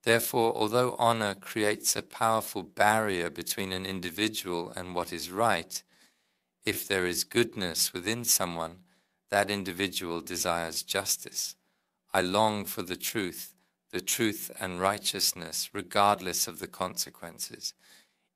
Therefore, although honor creates a powerful barrier between an individual and what is right, if there is goodness within someone, that individual desires justice. I long for the truth and righteousness, regardless of the consequences,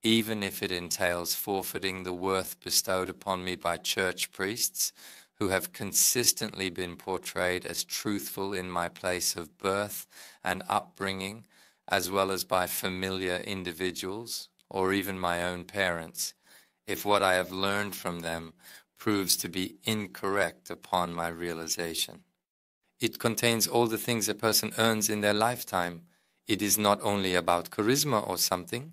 even if it entails forfeiting the worth bestowed upon me by church priests who have consistently been portrayed as truthful in my place of birth and upbringing, as well as by familiar individuals or even my own parents, if what I have learned from them proves to be incorrect upon my realization. It contains all the things a person earns in their lifetime. It is not only about charisma or something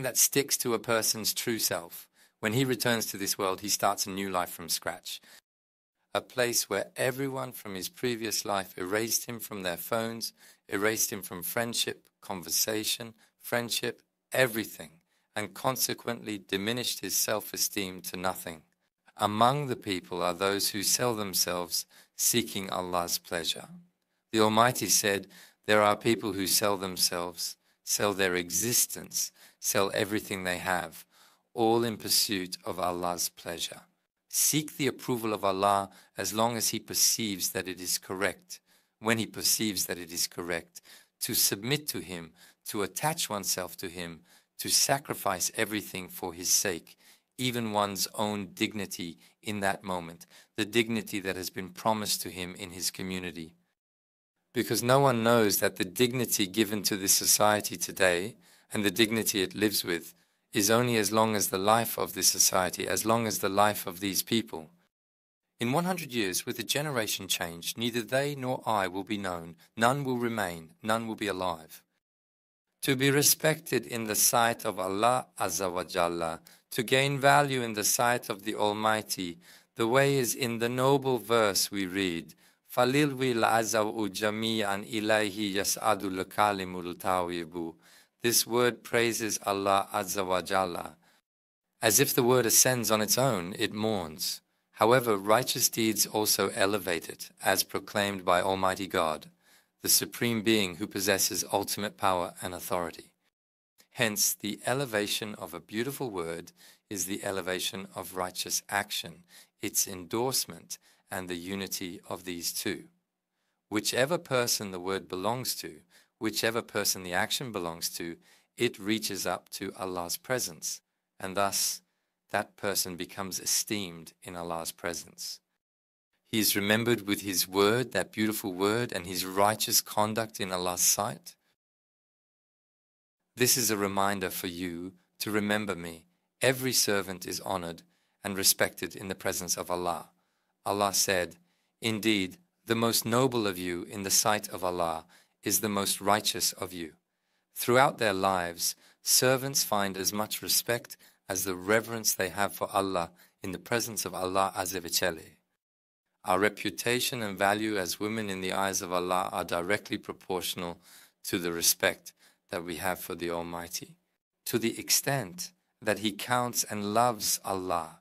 that sticks to a person's true self. When he returns to this world, he starts a new life from scratch. A place where everyone from his previous life erased him from their phones, erased him from friendship, conversation, friendship, everything, and consequently diminished his self-esteem to nothing. Among the people are those who sell themselves seeking Allah's pleasure. The Almighty said, there are people who sell themselves, sell their existence, sell everything they have, all in pursuit of Allah's pleasure. Seek the approval of Allah as long as he perceives that it is correct. When he perceives that it is correct, to submit to him, to attach oneself to him, to sacrifice everything for his sake, even one's own dignity in that moment, the dignity that has been promised to him in his community. Because no one knows that the dignity given to this society today and the dignity it lives with is only as long as the life of this society, as long as the life of these people. In 100 years, with a generation change, neither they nor I will be known, none will remain, none will be alive. To be respected in the sight of Allah Azza wa Jalla, to gain value in the sight of the Almighty, the way is in the noble verse we read, فَلِلْوِ الْعَزَوْءُ جَمِيعًا إِلَيْهِ يَسْعَدُ الْكَالِمُ الْتَوِّبُ. This word praises Allah Azza wa Jalla. As if the word ascends on its own, it mourns. However, righteous deeds also elevate it, as proclaimed by Almighty God, the Supreme Being who possesses ultimate power and authority. Hence, the elevation of a beautiful word is the elevation of righteous action, its endorsement, and the unity of these two. Whichever person the word belongs to, whichever person the action belongs to, it reaches up to Allah's presence, and thus that person becomes esteemed in Allah's presence. He is remembered with his word, that beautiful word, and his righteous conduct in Allah's sight. This is a reminder for you to remember me. Every servant is honored and respected in the presence of Allah. Allah said, indeed, the most noble of you in the sight of Allah is the most righteous of you. Throughout their lives, servants find as much respect as the reverence they have for Allah in the presence of Allah Azza wa Jalla. Our reputation and value as women in the eyes of Allah are directly proportional to the respect that we have for the Almighty. To the extent that He counts and loves Allah,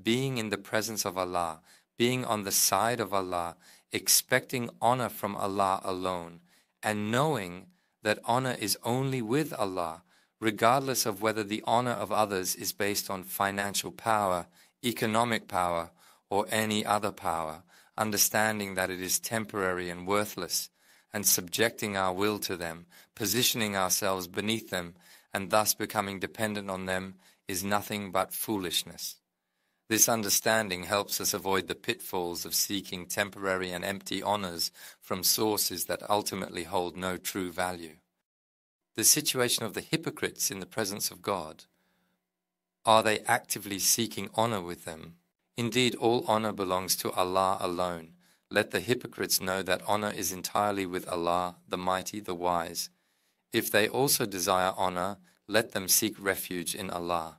being in the presence of Allah, being on the side of Allah, expecting honor from Allah alone, and knowing that honor is only with Allah, regardless of whether the honor of others is based on financial power, economic power, or any other power, understanding that it is temporary and worthless, and subjecting our will to them, positioning ourselves beneath them, and thus becoming dependent on them, is nothing but foolishness. This understanding helps us avoid the pitfalls of seeking temporary and empty honors from sources that ultimately hold no true value. The situation of the hypocrites in the presence of God. Are they actively seeking honor with them? Indeed, all honor belongs to Allah alone. Let the hypocrites know that honor is entirely with Allah, the Mighty, the Wise. If they also desire honor, let them seek refuge in Allah.